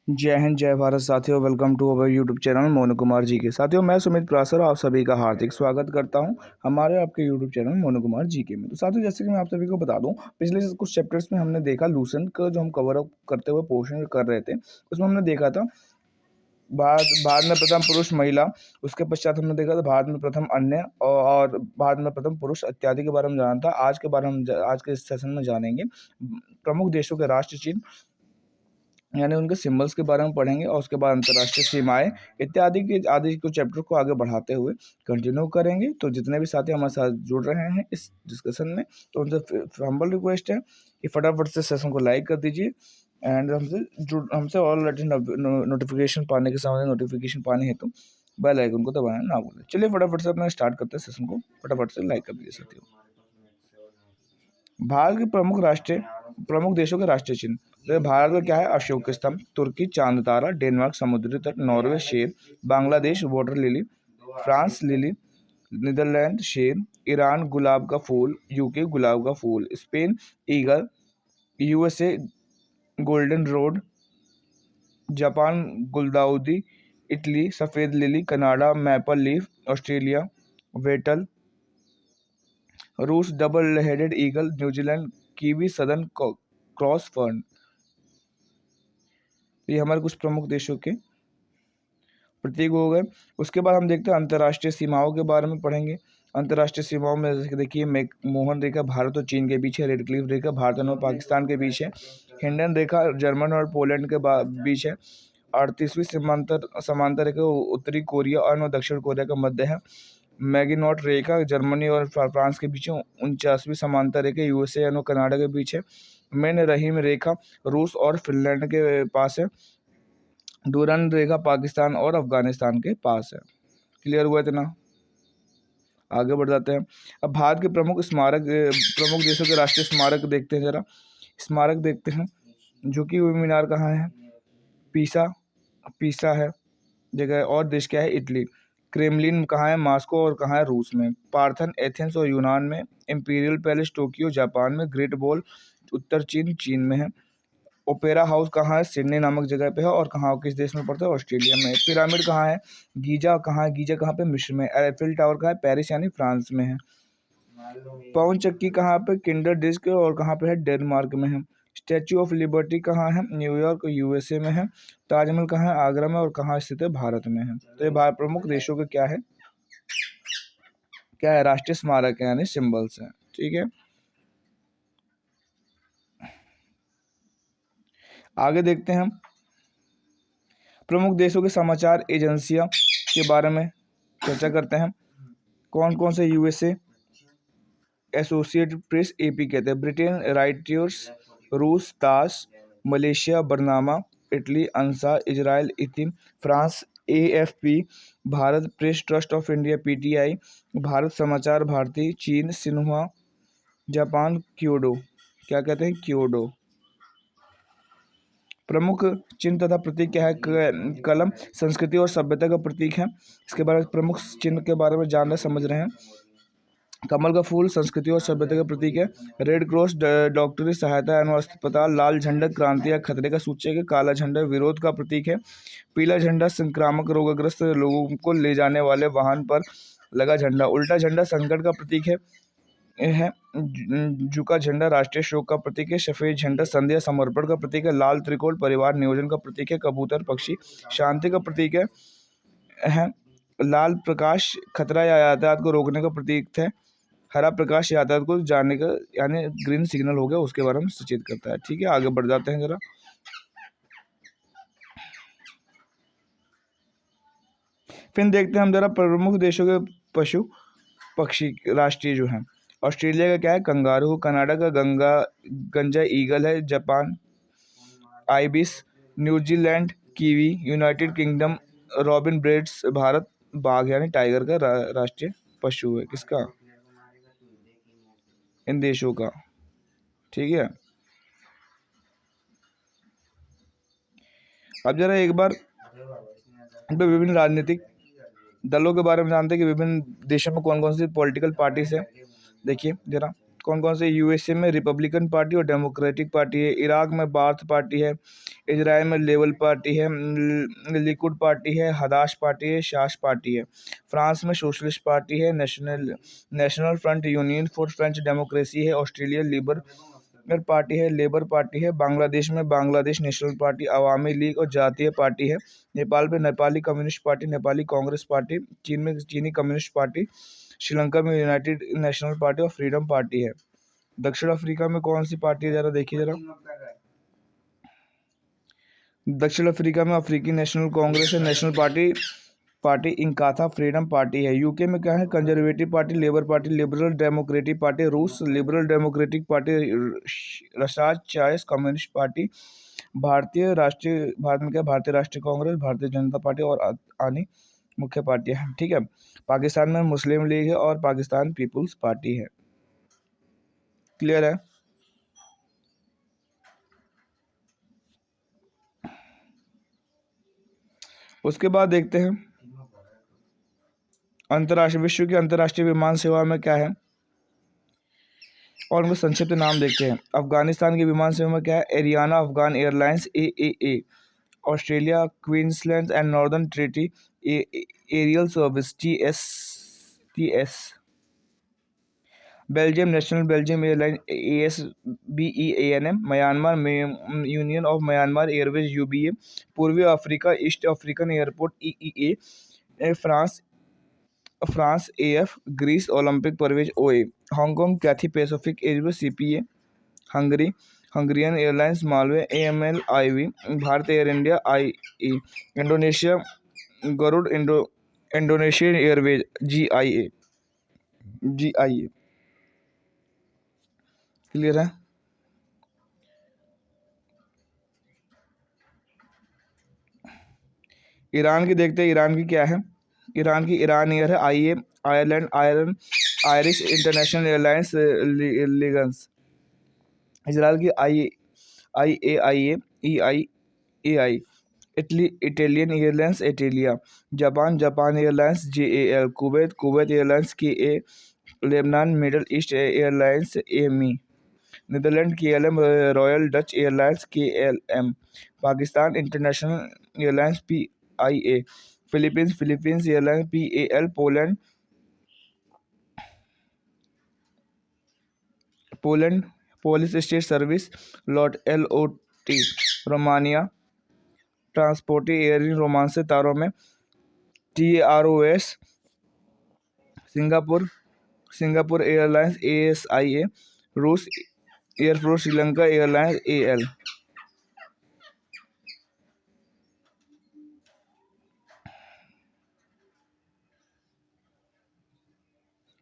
जय हिंद जय भारत साथियों, welcome to our YouTube channel Monu Kumar ji के। साथियों, मैं सुमित प्रासर आप सभी का हार्दिक स्वागत करता हूं हमारे आपके यूट्यूब चैनल मोनू कुमार जी के में। तो साथियों, जैसे कि मैं आप सभी को बता दूं, पिछले कुछ चैप्टर्स में हमने देखा लूसेंट का जो हम कवर अप करते हुए पोर्शन कर रहे थे, उसमें हमने देखा था भारत भारत में प्रथम पुरुष महिला। उसके पश्चात हमने देखा था भारत में प्रथम अन्य और भारत में प्रथम पुरुष इत्यादि के बारे में जाना था। आज के बारे में आज के इस सेशन में जानेंगे प्रमुख देशों के राष्ट्र चिन्ह, यानी उनके सिंबल्स के बारे में पढ़ेंगे, और उसके बाद अंतर्राष्ट्रीय सीमाएं इत्यादि के आदि कुछ चैप्टर को आगे बढ़ाते हुए कंटिन्यू करेंगे। तो जितने भी साथी हमारे साथ जुड़ रहे हैं इस डिस्कशन में, तो उनसे हम्बल रिक्वेस्ट है कि फटाफट से सेशन को लाइक कर दीजिए एंड हमसे ऑल नोटिफिकेशन पाने के सामने नोटिफिकेशन पाने हेतु बेल आइकन को दबाना ना भूलें। चलिए फटाफट से अपना स्टार्ट करते हैं सेशन को। फटाफट से लाइक कर दीजिए साथियों। भारत के प्रमुख देशों के राष्ट्रीय चिन्ह। तो भारत का क्या है? अशोक स्तंभ, तुर्की चांद तारा, डेनमार्क समुद्री तट, नॉर्वे शेर, Bangladesh water lily, France lily, Netherland शेर, ईरान गुलाब का फूल, यूके गुलाब का फूल, Spain eagle, USA golden rod, Japan गुलदाउदी, इटली सफ़ेद lily, Canada maple leaf, Australia wattle, रूस double headed eagle, New Zealand kiwi southern cross fern. ये हमारे कुछ प्रमुख देशों के प्रतीक हो गए। उसके बाद हम देखते हैं अंतर्राष्ट्रीय सीमाओं के बारे में पढ़ेंगे। अंतर्राष्ट्रीय सीमाओं में जैसे देखिए, मोहन रेखा भारत और चीन के बीच है, रेड क्लिफ रेखा भारत और पाकिस्तान के बीच है, हिंडन रेखा जर्मन और पोलैंड के बीच है, 38वीं समांतर रेखा उत्तरी कोरिया और दक्षिण कोरिया का मध्य है, मैगिनॉट रेखा जर्मनी और फ्रांस के बीच है, 49वीं समांतर रेखा यूएसए और कनाडा के बीच है, मेन रहीम रेखा रूस और फिनलैंड के पास है, डूरन रेखा पाकिस्तान और अफगानिस्तान के पास है। क्लियर हुआ इतना? आगे बढ़ जाते हैं। अब भारत के प्रमुख देशों के राष्ट्रीय स्मारक देखते हैं। जरा स्मारक देखते हैं। झुकी हुई मीनार कहाँ है? पीसा है जगह। और देश क्या है? इटली। क्रेमलिन कहाँ है? मॉस्को। और कहाँ है? रूस में। पार्थन एथेंस और यूनान में। इंपीरियल पैलेस टोक्यो जापान में। ग्रेट वॉल उत्तर चीन में है। ओपेरा हाउस कहाँ है? सिडनी नामक जगह पे है। और कहाँ, किस देश में पड़ता है? ऑस्ट्रेलिया में। पिरामिड कहाँ है? गीजा कहाँ है? गीजा कहाँ पे? मिस्र में। एफिल टावर कहाँ है? पेरिस यानी फ्रांस में है। पवन चक्की कहाँ पे? Kinderdijk. और कहाँ पे है? डेनमार्क में है। स्टैच्यू ऑफ लिबर्टी कहाँ है? न्यूयॉर्क यूएसए में है। ताजमहल कहाँ है? आगरा में। और कहाँ स्थित है? भारत में है। तो ये भारत प्रमुख देशों के क्या है? राष्ट्रीय स्मारक है, यानी सिंबल्स हैं। ठीक है, आगे देखते हैं हम प्रमुख देशों के समाचार एजेंसियां के बारे में चर्चा करते हैं। कौन कौन से? यूएसए एसोसिएटेड प्रेस एपी कहते हैं, ब्रिटेन राइटर्स, रूस TASS, Malaysia Bernama, Italy ANSA, Israel ITIM, France AFP, Bharat press trust of India PTI, Bharat Samachar Bharati, चीन सिन्हुआ, जापान क्योडो। क्या कहते हैं? क्योडो। प्रमुख चिन्ह तथा प्रतीक क्या है? कलम संस्कृति और सभ्यता का प्रतीक है। इसके बारे में प्रमुख चिन्ह के बारे में जानना समझ रहे हैं। कमल का फूल संस्कृति और सभ्यता का प्रतीक है। रेड क्रॉस डॉक्टरी सहायता एवं अस्पताल। लाल झंडा क्रांति या खतरे का सूचक है। काला झंडा विरोध का प्रतीक है। पीला झंडा संक्रामक रोगग्रस्त लोगों को ले जाने वाले वाहन पर लगा झंडा। उल्टा झंडा संकट का प्रतीक है। झुका झंडा राष्ट्रीय शोक का प्रतीक है। सफेद झंडा संध्या समर्पण का प्रतीक है। लाल त्रिकोण परिवार नियोजन का प्रतीक है। कबूतर पक्षी शांति का प्रतीक है। लाल प्रकाश खतरा या यातायात को रोकने का प्रतीक है। हरा प्रकाश यातायात को जानने का, यानी ग्रीन सिग्नल हो गया, उसके बारे में सूचित करता है। ठीक है, आगे बढ़ जाते हैं जरा। फिर देखते हैं हम जरा प्रमुख देशों के पशु पक्षी राष्ट्रीय जो हैं। ऑस्ट्रेलिया का क्या है? कंगारू। कनाडा का गंजा ईगल है। Japan ibis, New Zealand kiwi, United kingdom robin breads, Bharat बाघ यानी टाइगर का राष्ट्रीय पशु है। किसका? इन देशों का। ठीक है, अब जरा एक बार इन पे विभिन्न राजनीतिक दलों के बारे में जानते हैं कि विभिन्न देशों में कौन कौन सी पॉलिटिकल पार्टीज है। देखिए जरा कौन कौन से। यूएसए में रिपब्लिकन पार्टी और डेमोक्रेटिक पार्टी है। इराक में बाथ पार्टी है। इजराइल में लेबल पार्टी है, लिकुड पार्टी है, हदाश पार्टी है, शास पार्टी है। फ्रांस में सोशलिस्ट पार्टी है, national front union for French democracy है। ऑस्ट्रेलिया लेबर पार्टी है। बांग्लादेश में बांग्लादेश नेशनल पार्टी, अवामी लीग और जातीय पार्टी है। नेपाल में Nepali communist party, Nepali Congress party. चीन में चीनी कम्युनिस्ट पार्टी। श्रीलंका में यूनाइटेड नेशनल पार्टी और फ्रीडम पार्टी है। दक्षिण अफ्रीका में कौन सी पार्टी है, जरा देखिए जरा। दक्षिण अफ्रीका में अफ्रीकी नेशनल कांग्रेस है, national party Inkatha freedom party है। यूके में क्या है, conservative party, labour party, liberal democratic party. रूस liberal democratic party, Russia's choice communist party. Bharat में क्या, भारतीय राष्ट्रीय कांग्रेस, भारतीय जनता पार्टी और अन्य मुख्य पार्टियां हैं। ठीक है। पाकिस्तान में मुस्लिम लीग है और पाकिस्तान पीपुल्स पार्टी है। क्लियर है। उसके बाद देखते हैं विश्व की अंतर्राष्ट्रीय विमान सेवा में क्या है और उनका संक्षिप्त नाम देखते हैं। अफगानिस्तान की विमान सेवा में क्या है, Ariana Afghan airlines AAA। Australia Queensland and northern territory aerial service TS। Belgium national Belgium airline ASBEANM। Myanmar union of Myanmar airways UBA। पूर्वी Africa east African airport EEA। France AF। Greece Olympic airways OA। Hong Kong Cathay Pacific airways CPA। Hungarian airlines Malev AML IV। Bharat air India IE। Indonesia Garuda Indonesian airways GIA। Clear है। Iran की देखते हैं, Iran की क्या है। Iran की Iran air है IA। Ireland Irish international airlines Lingus. Israel की IAIA EI। Italian airlines Italia. Japan airlines JAL। Kuwait airlines KA। Lebanon middle east airlines AME। Netherland KLM royal Dutch airlines KLM। Pakistan international airlines PIA। Philippines airlines PAL। Poland Polish state service LOT। Romania ट्रांसपोर्टी airline रोमांसे तारों में TAROS। Singapore airlines ASIA। रूस एयरफ्लोट Sri Lanka airlines AL।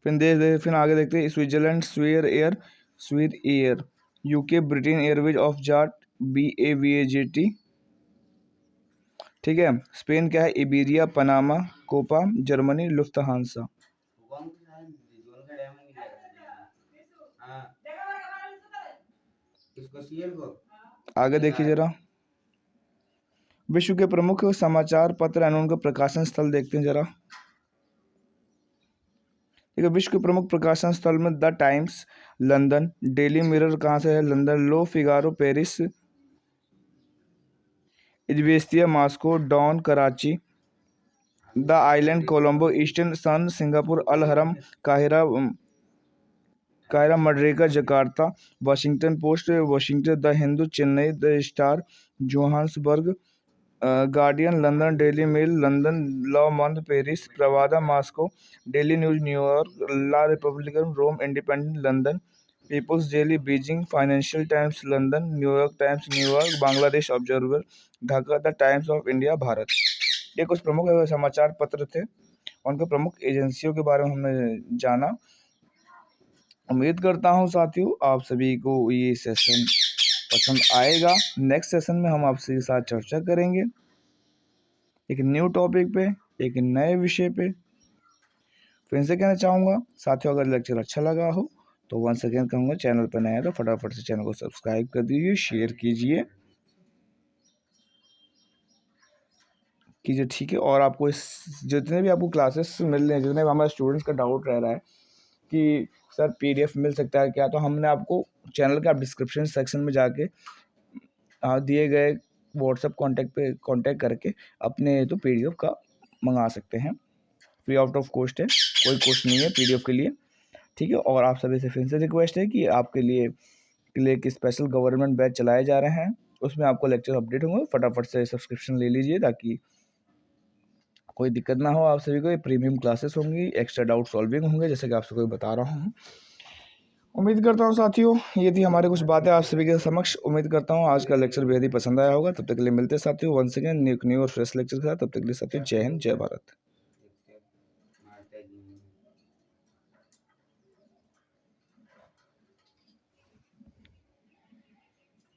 फिर आगे देखते हैं। Switzerland SWIR air. UK Britain Airways of Jat BAVAGT। ठीक है। स्पेन क्या है, इबेरिया पनामा कोपा। जर्मनी लुफ्थहांसा। आगे देखिए जरा। विश्व के प्रमुख समाचार पत्र एवं उनका प्रकाशन स्थल देखते हैं जरा। ठीक है। विश्व के प्रमुख प्रकाशन स्थल में the Times London. Daily Mirror कहाँ से है, London. Le Figaro Paris. Izvestia Moscow. Dawn Karachi. The Island Colombo. Eastern Sun Singapore. Al Ahram काहिरा Merdeka Jakarta. Washington Post Washington. The Hindu Chennai. The Star Johannesburg. Guardian London. Daily Mail London. Le Monde Paris. Pravda Moscow. Daily News New York. La Republican Rome. Independent London. People's Daily Beijing. Financial Times London. New York Times New York. Bangladesh Observer Dhaka. The times of India Bharat. ये कुछ प्रमुख समाचार पत्र थे, उनके प्रमुख एजेंसियों के बारे में हमने जाना। उम्मीद करता हूँ साथियों आप सभी को ये सेशन पसंद आएगा। नेक्स्ट सेशन में हम आपसे साथ चर्चा करेंगे एक न्यू टॉपिक पे, एक नए विषय पे। फिर से कहना चाहूँगा साथियों, अगर लेक्चर अच्छा लगा हो तो वन सेकेंड कहूँगा, चैनल पर नया है तो फटाफट से चैनल को सब्सक्राइब कर दीजिए, शेयर कीजिए। ठीक है। और आपको जितने भी आपको क्लासेस मिल रहे हैं, जितने भी हमारे स्टूडेंट्स का डाउट रह रहा है कि सर PDF मिल सकता है क्या, तो हमने आपको चैनल का डिस्क्रिप्शन सेक्शन में जाके दिए गए व्हाट्सएप कॉन्टैक्ट पे कॉन्टैक्ट करके अपने तो पीडीएफ का मंगा सकते हैं। फ्री आउट ऑफ कॉस्ट है, कोई कॉस्ट नहीं है पीडीएफ के लिए, ठीक है। और आप सभी से फिर से रिक्वेस्ट है कि आपके लिए एक स्पेशल गवर्नमेंट बैच चलाए जा रहे हैं, उसमें आपको लेक्चर अपडेट होंगे। फटाफट से सब्सक्रिप्शन ले लीजिए ताकि कोई दिक्कत ना हो आप सभी को। ये प्रीमियम क्लासेस होंगी, एक्स्ट्रा डाउट सॉल्विंग होंगे, जैसे कि आप सबको बता रहा हूँ। उम्मीद करता हूँ साथियों ये थी हमारी कुछ बातें आप सभी के समक्ष। उम्मीद करता हूँ आज का लेक्चर बेहद ही पसंद आया होगा। तब तक के लिए मिलते हैं साथियों वंस अगेन न्यू और फ्रेश लेक्चर के साथ। तब तक के लिए साथियों जय हिंद, जय भारत।